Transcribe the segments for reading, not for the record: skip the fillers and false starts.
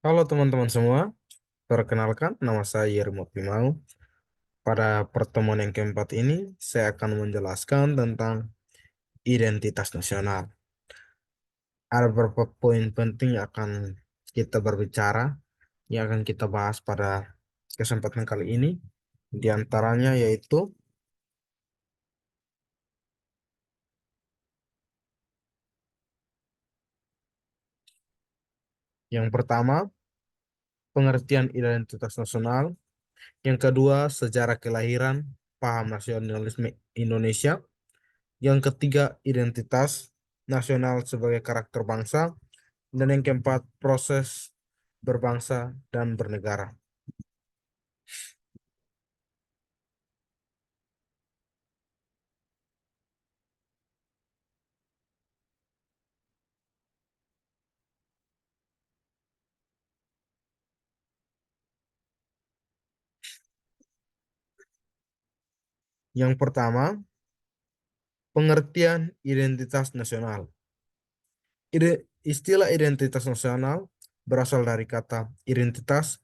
Halo teman-teman semua, perkenalkan nama saya Yermo Timau. Pada pertemuan yang keempat ini, saya akan menjelaskan tentang identitas nasional. Ada beberapa poin penting yang akan kita berbicara, yang akan kita bahas pada kesempatan kali ini. Di antaranya yaitu yang pertama, pengertian identitas nasional. Yang kedua, sejarah kelahiran, paham nasionalisme Indonesia. Yang ketiga, identitas nasional sebagai karakter bangsa. Dan yang keempat, proses berbangsa dan bernegara. Yang pertama, pengertian identitas nasional. Istilah identitas nasional berasal dari kata identitas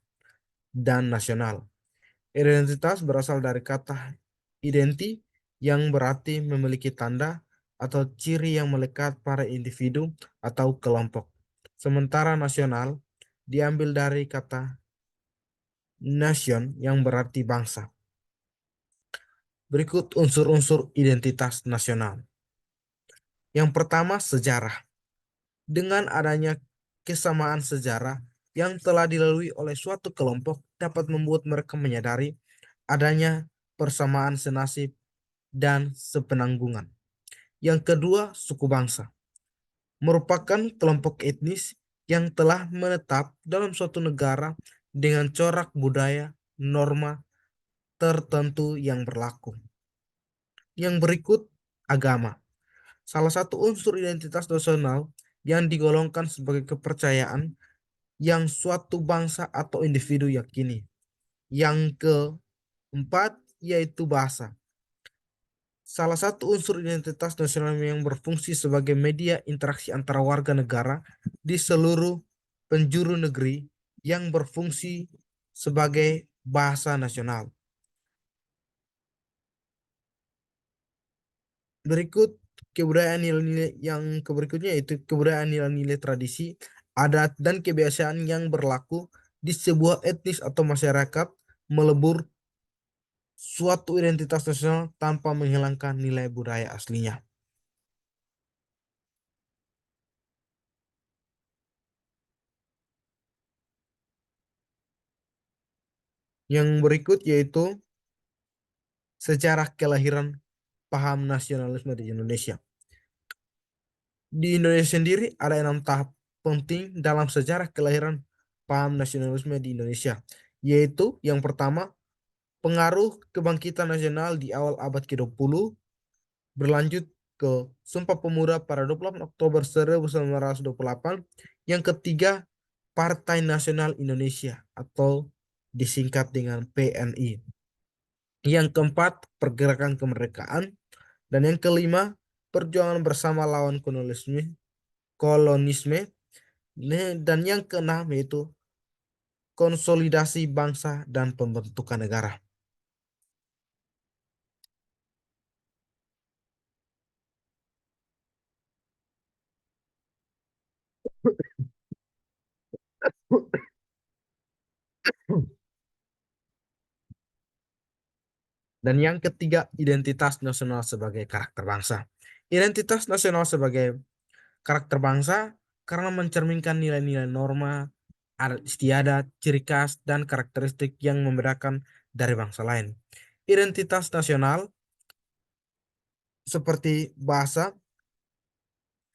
dan nasional. Identitas berasal dari kata identi yang berarti memiliki tanda atau ciri yang melekat pada individu atau kelompok. Sementara nasional diambil dari kata nation yang berarti bangsa. Berikut unsur-unsur identitas nasional. Yang pertama, sejarah. Dengan adanya kesamaan sejarah yang telah dilalui oleh suatu kelompok dapat membuat mereka menyadari adanya persamaan senasib dan sepenanggungan. Yang kedua, suku bangsa. Merupakan kelompok etnis yang telah menetap dalam suatu negara dengan corak budaya, norma tertentu yang berlaku. Yang berikut, agama. Salah satu unsur identitas nasional yang digolongkan sebagai kepercayaan yang suatu bangsa atau individu yakini. Yang keempat yaitu bahasa. Salah satu unsur identitas nasional yang berfungsi sebagai media interaksi antara warga negara di seluruh penjuru negeri yang berfungsi sebagai bahasa nasional. Berikut kebudayaan nilai-nilai yang berikutnya itu kebudayaan nilai-nilai tradisi, adat dan kebiasaan yang berlaku di sebuah etnis atau masyarakat melebur suatu identitas nasional tanpa menghilangkan nilai budaya aslinya. Yang berikut yaitu sejarah kelahiran paham nasionalisme di Indonesia. Di Indonesia sendiri ada 6 tahap penting dalam sejarah kelahiran paham nasionalisme di Indonesia, yaitu yang pertama, pengaruh kebangkitan nasional di awal abad ke-20 berlanjut ke Sumpah Pemuda pada 28 Oktober 1928. Yang ketiga, Partai Nasional Indonesia atau disingkat dengan PNI. Yang keempat, pergerakan kemerdekaan. Dan yang kelima, perjuangan bersama lawan kolonisme. Dan yang keenam yaitu konsolidasi bangsa dan pembentukan negara. Dan yang ketiga, identitas nasional sebagai karakter bangsa. Identitas nasional sebagai karakter bangsa karena mencerminkan nilai-nilai norma, adat istiadat, ciri khas, dan karakteristik yang membedakan dari bangsa lain. Identitas nasional seperti bahasa,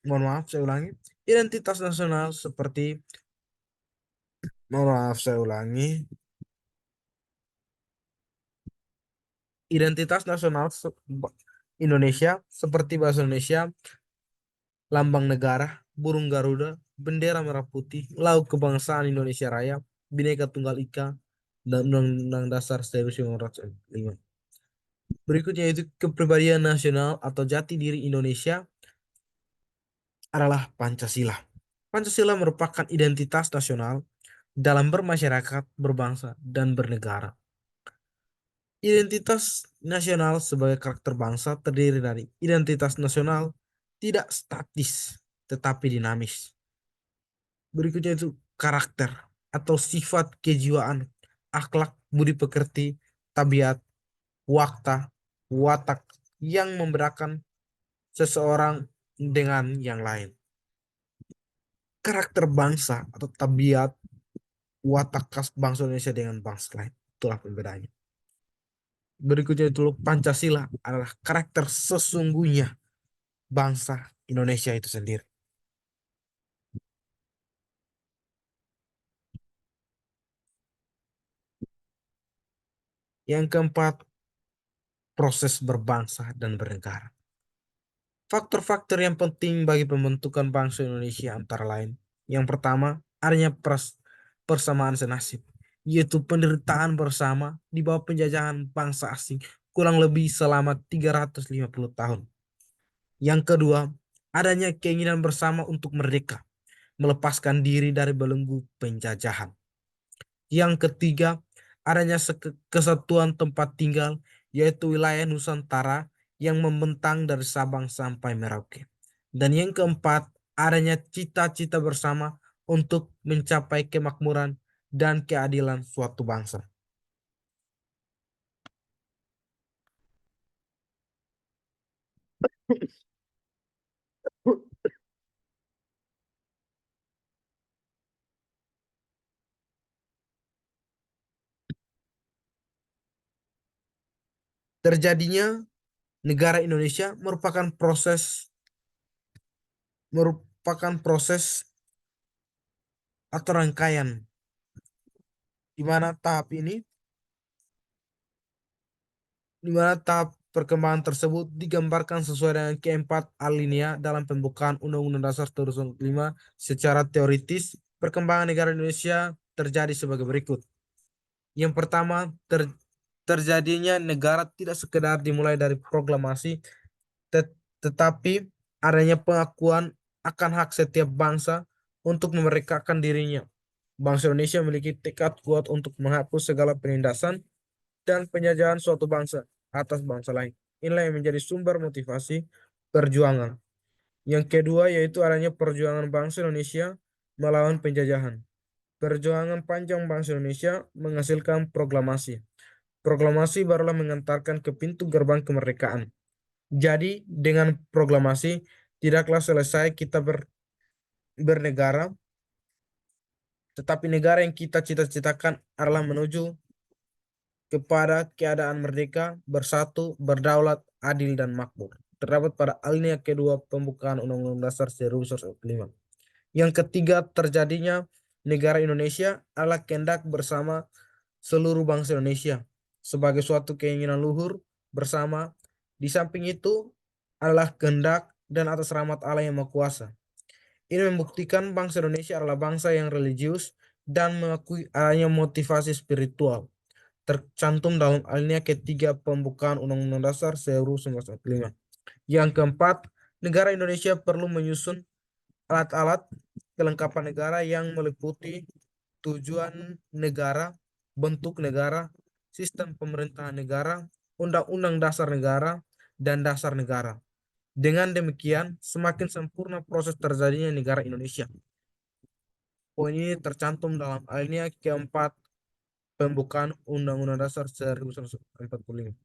mohon maaf saya ulangi, identitas nasional seperti, mohon maaf saya ulangi, identitas nasional Indonesia seperti bahasa Indonesia, lambang negara, burung Garuda, bendera merah putih, laut kebangsaan Indonesia Raya, Bhinneka Tunggal Ika, dan Undang-Undang Dasar 1945. Berikutnya itu kepribadian nasional atau jati diri Indonesia adalah Pancasila. Pancasila merupakan identitas nasional dalam bermasyarakat, berbangsa, dan bernegara. Identitas nasional sebagai karakter bangsa terdiri dari identitas nasional tidak statis tetapi dinamis. Berikutnya itu karakter atau sifat kejiwaan, akhlak, budi pekerti, tabiat, watak yang membedakan seseorang dengan yang lain. Karakter bangsa atau tabiat, watak khas bangsa Indonesia dengan bangsa lain. Itulah pembedanya. Berikutnya itu Pancasila adalah karakter sesungguhnya bangsa Indonesia itu sendiri. Yang keempat, proses berbangsa dan bernegara. Faktor-faktor yang penting bagi pembentukan bangsa Indonesia antara lain. Yang pertama, adanya persamaan senasib, yaitu penderitaan bersama di bawah penjajahan bangsa asing kurang lebih selama 350 tahun. Yang kedua, adanya keinginan bersama untuk merdeka, melepaskan diri dari belenggu penjajahan. Yang ketiga, adanya kesatuan tempat tinggal, yaitu wilayah Nusantara yang membentang dari Sabang sampai Merauke. Dan yang keempat, adanya cita-cita bersama untuk mencapai kemakmuran dan keadilan suatu bangsa. Terjadinya negara Indonesia merupakan proses atau rangkaian di mana tahap perkembangan tersebut digambarkan sesuai dengan keempat alinea dalam pembukaan Undang-Undang Dasar 1945. Secara teoritis, perkembangan negara Indonesia terjadi sebagai berikut. Yang pertama, terjadinya negara tidak sekedar dimulai dari proklamasi, tetapi adanya pengakuan akan hak setiap bangsa untuk memerdekakan dirinya. Bangsa Indonesia memiliki tekad kuat untuk menghapus segala penindasan dan penjajahan suatu bangsa atas bangsa lain. Inilah yang menjadi sumber motivasi perjuangan. Yang kedua yaitu adanya perjuangan bangsa Indonesia melawan penjajahan. Perjuangan panjang bangsa Indonesia menghasilkan proklamasi. Proklamasi barulah mengantarkan ke pintu gerbang kemerdekaan. Jadi dengan proklamasi tidaklah selesai kita bernegara, tetapi negara yang kita cita-citakan adalah menuju kepada keadaan merdeka, bersatu, berdaulat, adil, dan makmur. Terdapat pada alinea kedua pembukaan Undang-Undang Dasar 1945. Yang ketiga, terjadinya negara Indonesia adalah kehendak bersama seluruh bangsa Indonesia sebagai suatu keinginan luhur bersama. Di samping itu adalah kehendak dan atas rahmat Allah yang Maha Kuasa. Ini membuktikan bangsa Indonesia adalah bangsa yang religius dan mengakui adanya motivasi spiritual tercantum dalam alinea ketiga pembukaan Undang-Undang Dasar 1945. Yang keempat, negara Indonesia perlu menyusun alat-alat kelengkapan negara yang meliputi tujuan negara, bentuk negara, sistem pemerintahan negara, undang-undang dasar negara, dan dasar negara. Dengan demikian, semakin sempurna proses terjadinya negara Indonesia. Poin ini tercantum dalam alinea keempat pembukaan Undang-Undang Dasar 1945.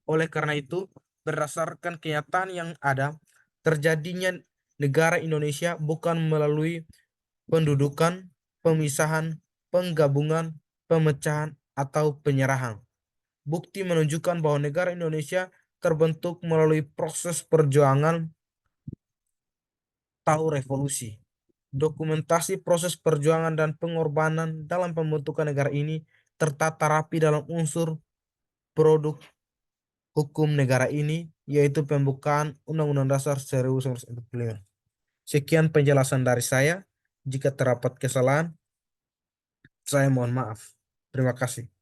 Oleh karena itu, berdasarkan kenyataan yang ada, terjadinya negara Indonesia bukan melalui pendudukan, pemisahan, penggabungan, pemecahan, atau penyerahan. Bukti menunjukkan bahwa negara Indonesia terbentuk melalui proses perjuangan atau revolusi. Dokumentasi proses perjuangan dan pengorbanan dalam pembentukan negara ini tertata rapi dalam unsur produk hukum negara ini, yaitu pembukaan Undang-Undang Dasar 1945. Sekian penjelasan dari saya. Jika terdapat kesalahan, saya mohon maaf. Terima kasih.